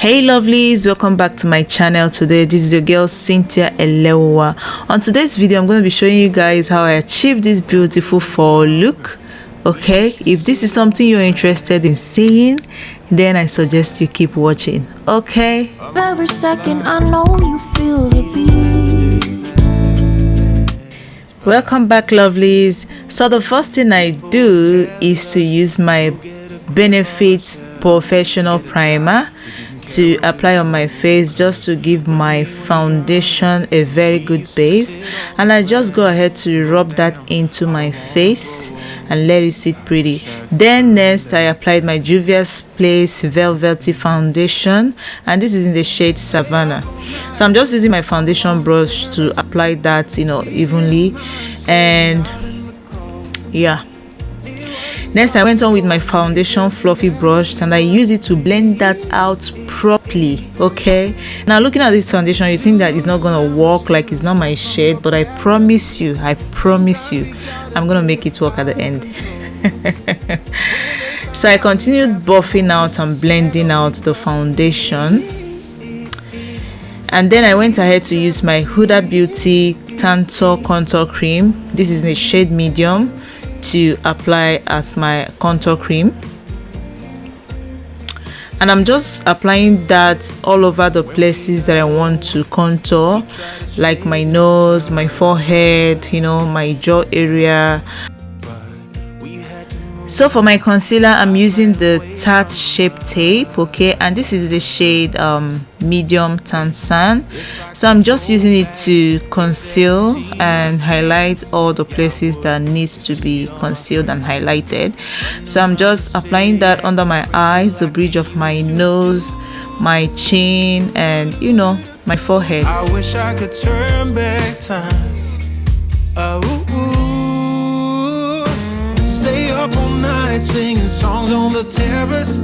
Hey lovelies, welcome back to my channel. Today this is your girl Cynthia ELEWUWA. On today's video I'm going to be showing you guys how I achieved this beautiful fall look. Okay, if this is something you're interested in seeing, then I suggest you keep watching. Okay, every second I know you feel the beat. Welcome back lovelies. So the first thing I do is to use my Benefit Professional Primer to apply on my face, just to give my foundation a very good base, and I just go ahead to rub that into my face and let it sit pretty. Then next I applied my Juvia's Place Velvety foundation, and this is in the shade Savannah. So I'm just using my foundation brush to apply that, evenly. And yeah, next I went on with my foundation fluffy brush and I use it to blend that out properly. Okay, now looking at this foundation, you think that it's not gonna work, like it's not my shade, but I promise you I'm gonna make it work at the end. So I continued buffing out and blending out the foundation, and then I went ahead to use my Huda Beauty Tanto contour cream. This is in the shade medium, to apply as my contour cream, and I'm just applying that all over the places that I want to contour, like my nose, my forehead, my jaw area. So for my concealer, I'm using the Tarte Shape Tape, okay, and this is the shade medium tan sand. So I'm just using it to conceal and highlight all the places that needs to be concealed and highlighted. So I'm just applying that under my eyes, the bridge of my nose, my chin, and my forehead. I wish I could turn back time. Stay up all night singing songs on the terrace.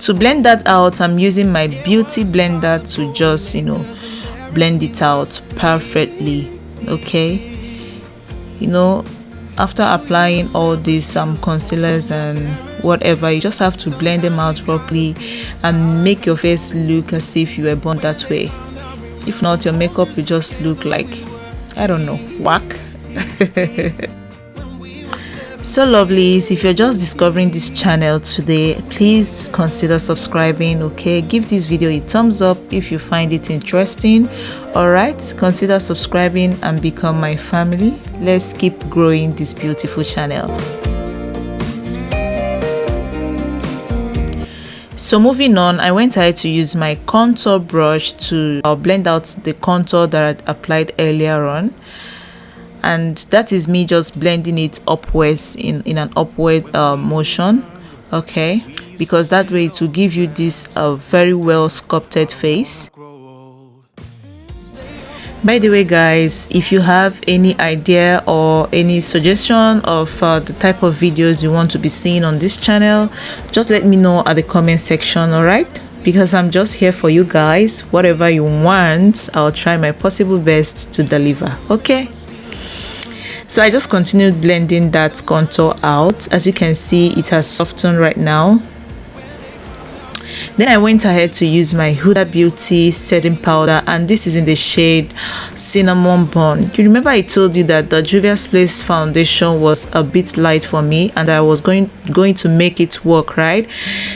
To blend that out, I'm using my beauty blender to just blend it out perfectly. Okay, after applying all these concealers and whatever, you just have to blend them out properly and make your face look as if you were born that way. If not, your makeup will just look like, I don't know, whack. So lovelies, if you're just discovering this channel today, please consider subscribing. Okay, give this video a thumbs up if you find it interesting. All right, consider subscribing and become my family. Let's keep growing this beautiful channel. So moving on, I went ahead to use my contour brush to blend out the contour that I applied earlier on, and that is me just blending it upwards in an upward motion. Okay, because that way it will give you this very well sculpted face. By the way guys, if you have any idea or any suggestion of the type of videos you want to be seeing on this channel, just let me know at the comment section. All right, because I'm just here for you guys. Whatever you want, I'll try my possible best to deliver. Okay, so I just continued blending that contour out. As you can see, it has softened right now. Then I went ahead to use my Huda Beauty setting powder, and this is in the shade Cinnamon Bun. You remember I told you that the Juvia's Place foundation was a bit light for me and I was going to make it work, right?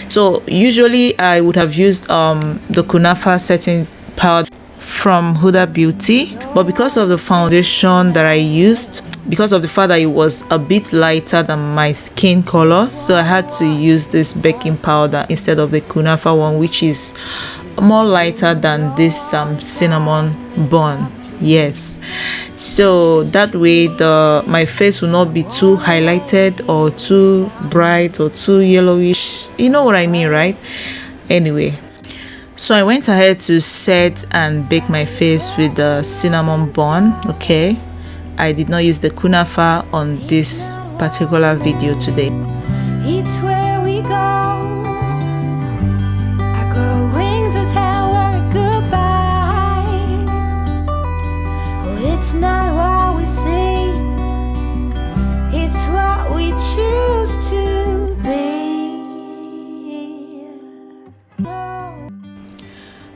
So usually I would have used the Kunafa setting powder from Huda Beauty, but because of the foundation that I used, because of the fact that it was a bit lighter than my skin color, so I had to use this baking powder instead of the Kunafa one, which is more lighter than this cinnamon bun. Yes, so that way my face will not be too highlighted or too bright or too yellowish. You know what I mean, right? Anyway, so I went ahead to set and bake my face with the cinnamon bun. Okay, I did not use the Kunafa on this particular video today. It's where we go. I grow wings and tell her goodbye. Oh, it's not what we see, it's what we choose to be.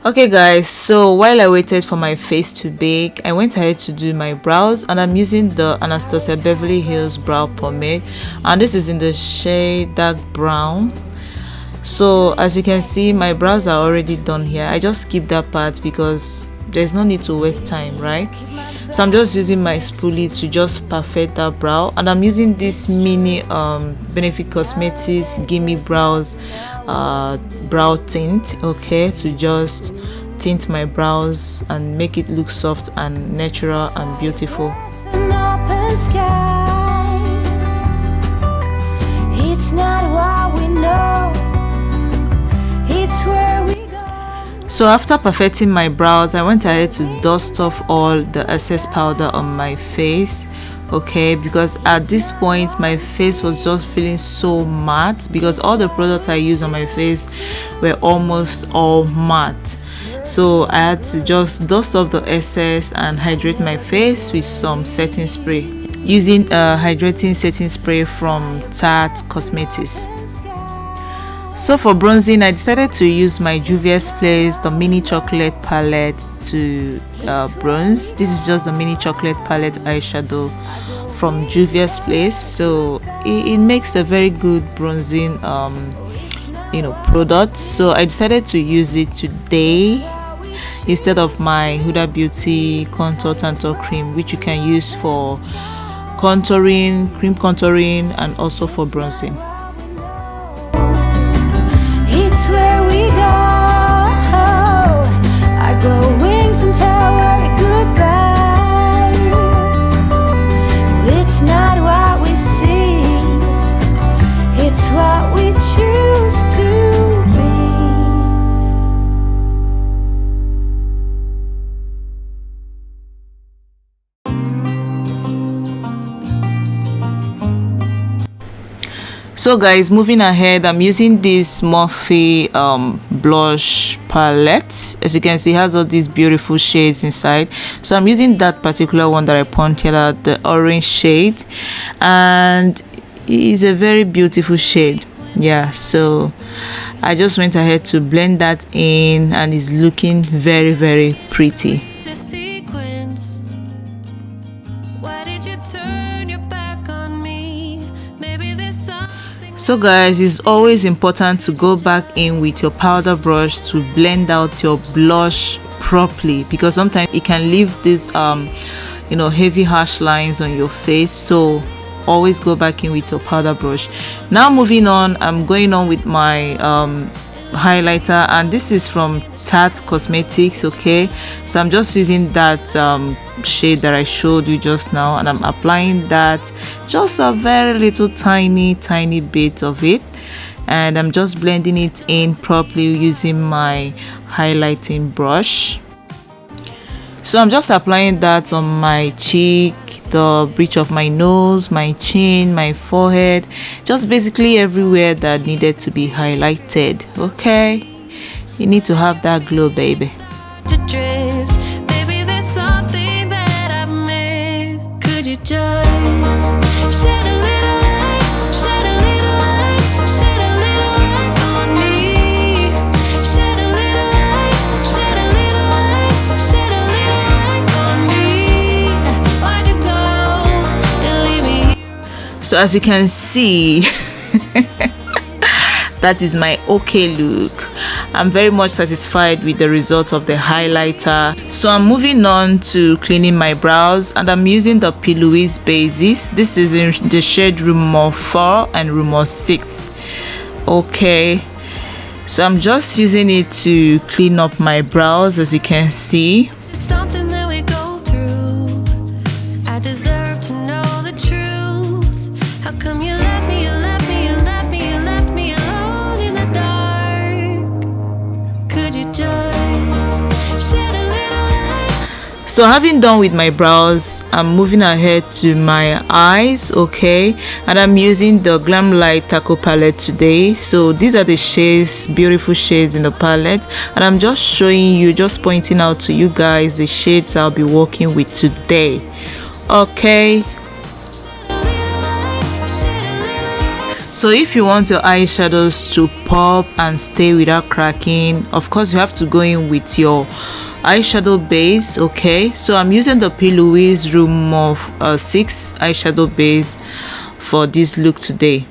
Okay guys, so while I waited for my face to bake, I went ahead to do my brows, and I'm using the Anastasia Beverly Hills brow pomade, and this is in the shade dark brown. So as you can see, my brows are already done here. I just skipped that part because there's no need to waste time, right? So I'm just using my spoolie to just perfect that brow, and I'm using this mini Benefit Cosmetics Gimme Brows brow tint, okay, to just tint my brows and make it look soft and natural and beautiful. An open sky. It's not what we know, it's where we go. So after perfecting my brows, I went ahead to dust off all the excess powder on my face, okay, because at this point my face was just feeling so matte because all the products I use on my face were almost all matte. So I had to just dust off the excess and hydrate my face with some setting spray, using a hydrating setting spray from Tarte Cosmetics. So for bronzing, I decided to use my Juvia's Place, the mini chocolate palette to bronze. This is just the mini chocolate palette eyeshadow from Juvia's Place. So it makes a very good bronzing product. So I decided to use it today instead of my Huda Beauty Contour Tanto cream, which you can use for contouring, cream contouring, and also for bronzing. It's where we go. I grow wings and tell her goodbye. It's not what we see, it's what we choose to be. So guys, moving ahead, I'm using this Morphe blush palette. As you can see, it has all these beautiful shades inside. So I'm using that particular one that I pointed out, the orange shade, and it is a very beautiful shade. Yeah, so I just went ahead to blend that in, and it's looking very, very pretty. The sequence. Why did you turn your back on me? Maybe there's something. So guys, it's always important to go back in with your powder brush to blend out your blush properly, because sometimes it can leave these heavy harsh lines on your face. So always go back in with your powder brush. Now moving on, I'm going on with my highlighter, and this is from Tarte Cosmetics, okay. So I'm just using that shade that I showed you just now, and I'm applying that, just a very little tiny bit of it, and I'm just blending it in properly using my highlighting brush. So I'm just applying that on my cheek, the bridge of my nose, my chin, my forehead, just basically everywhere that needed to be highlighted, okay. You need to have that glow, baby. To drift. Maybe there's something that I've missed. Could you just shed a little light, shed a little light, shed a little light on me? Shed a little light, shed a little light, shed a little light on me. Why'd you go and leave me here? So as you can see, that is my okay look. I'm very much satisfied with the result of the highlighter. So I'm moving on to cleaning my brows, and I'm using the P. Louise basis. This is in the shade Rumor 4 and Rumor 6, okay. So I'm just using it to clean up my brows, as you can see. It's something that we go through. I deserve to know the truth. How come you left me, you left me, you left me, you left me alone in the dark? Could you just shed a little light? So having done with my brows, I'm moving ahead to my eyes, okay, and I'm using the Glamlite Taco palette today. So these are the shades, beautiful shades in the palette, and I'm just showing you, just pointing out to you guys the shades I'll be working with today, okay. So if you want your eyeshadows to pop and stay without cracking, of course you have to go in with your eyeshadow base. Okay, so I'm using the Lovelies Room of 6 eyeshadow base for this look today,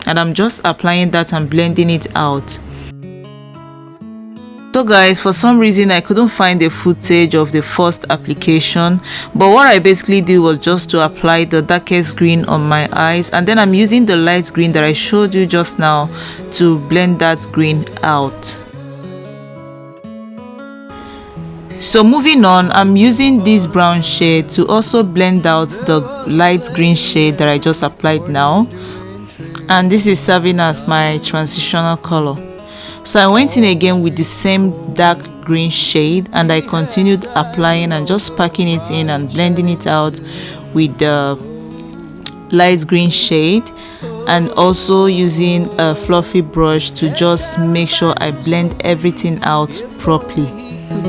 and I'm just applying that and blending it out. So guys, for some reason I couldn't find the footage of the first application, but what I basically did was just to apply the darkest green on my eyes, and then I'm using the light green that I showed you just now to blend that green out. So moving on, I'm using this brown shade to also blend out the light green shade that I just applied now, and this is serving as my transitional color. So I went in again with the same dark green shade, and I continued applying and just packing it in and blending it out with the light green shade, and also using a fluffy brush to just make sure I blend everything out properly.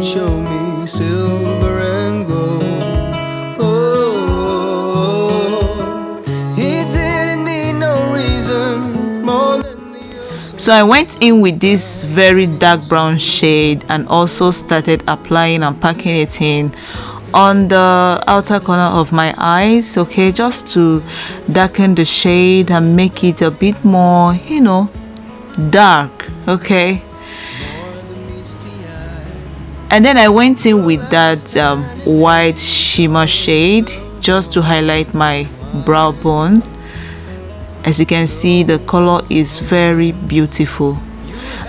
Show me silver and gold. Oh, he didn't need no reason more than so I went in with this very dark brown shade and also started applying and packing it in on the outer corner of my eyes, okay, just to darken the shade and make it a bit more, you know, dark, okay. And then I went in with that white shimmer shade just to highlight my brow bone. As you can see, the color is very beautiful.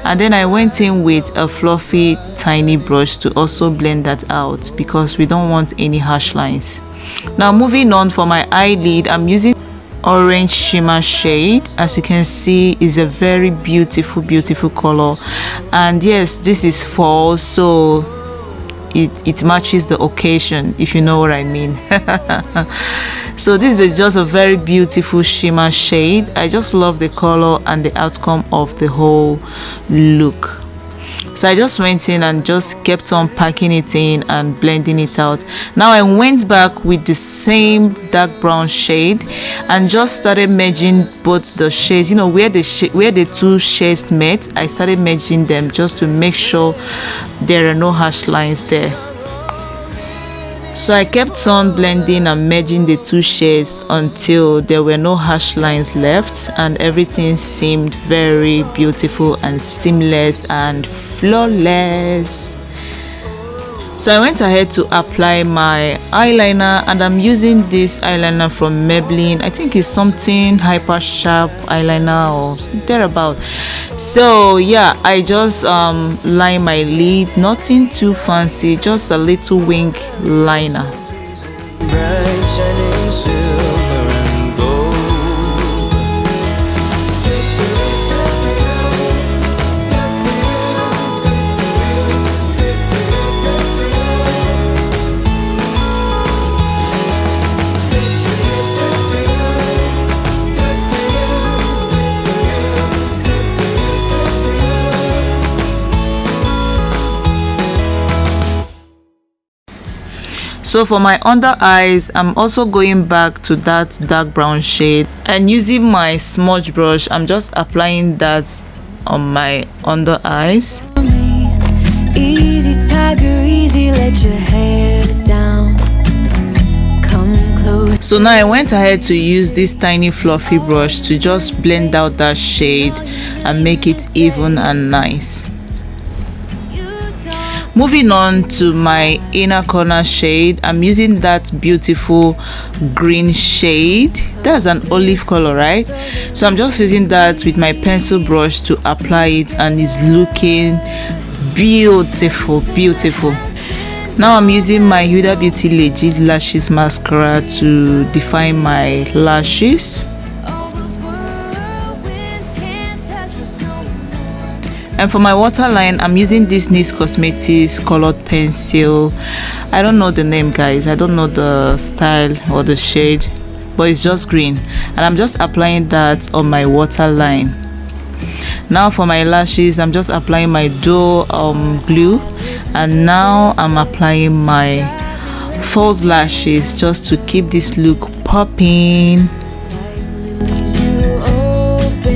And then I went in with a fluffy tiny brush to also blend that out because we don't want any harsh lines. Now moving on, for my eyelid, I'm using orange shimmer shade. As you can see, is a very beautiful color, and yes, this is fall, so it matches the occasion, if you know what I mean. So this is just a very beautiful shimmer shade. I just love the color and the outcome of the whole look. So I just went in and just kept on packing it in and blending it out. Now I went back with the same dark brown shade and just started merging both the shades, you know, where the two shades met. I started merging them just to make sure there are no harsh lines there. So I kept on blending and merging the two shades until there were no harsh lines left, and everything seemed very beautiful and seamless and flawless. So I went ahead to apply my eyeliner, and I'm using this eyeliner from Maybelline. I think it's something hyper sharp eyeliner or thereabout. So yeah, I just line my lid, nothing too fancy, just a little wing liner. bright shining silver and gold. So for my under eyes, I'm also going back to that dark brown shade and using my smudge brush, I'm just applying that on my under eyes. Easy tiger, easy, let your hair down. Come close. So now I went ahead to use this tiny fluffy brush to just blend out that shade and make it even and nice. Moving on to my inner corner shade, I'm using that beautiful green shade. That's an olive color, right? So I'm just using that with my pencil brush to apply it, and it's looking beautiful. Now I'm using my Huda Beauty Legit Lashes Mascara to define my lashes. And for my waterline, I'm using this NYX Cosmetics colored pencil. I don't know the name, guys. I don't know the style or the shade, but it's just green. And I'm just applying that on my waterline. Now for my lashes, I'm just applying my doe glue. And now I'm applying my false lashes just to keep this look popping. You open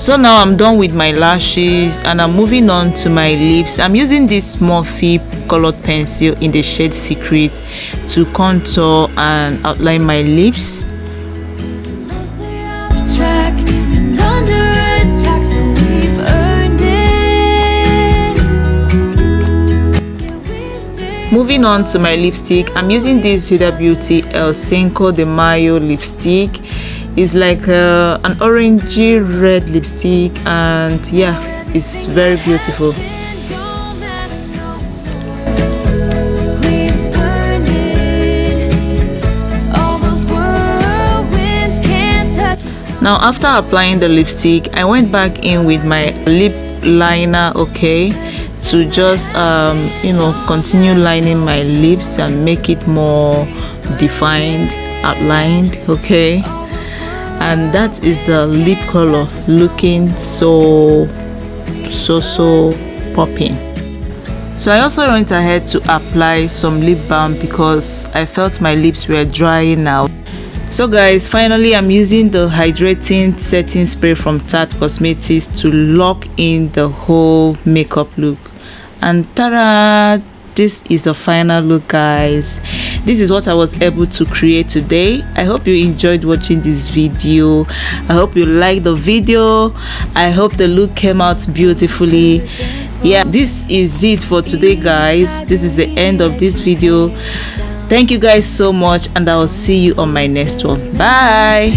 So now I'm done with my lashes and I'm moving on to my lips. I'm using this Morphe colored pencil in the shade Secret to contour and outline my lips. Mostly off track and under attack, so we've earned it. Moving on to my lipstick, I'm using this Huda Beauty El Cinco de Mayo lipstick. It's like an orangey red lipstick, and yeah, it's very beautiful. Now after applying the lipstick, I went back in with my lip liner, okay, to just continue lining my lips and make it more defined, outlined, okay. And that is the lip color, looking so popping. So I also went ahead to apply some lip balm because I felt my lips were drying out. So guys, finally I'm using the hydrating setting spray from Tarte Cosmetics to lock in the whole makeup look. And ta-da! This is the final look, guys. This is what I was able to create today. I hope you enjoyed watching this video. I hope you liked the video. I hope the look came out beautifully. Yeah, this is it for today, guys. This is the end of this video. Thank you guys so much, and I will see you on my next one. Bye.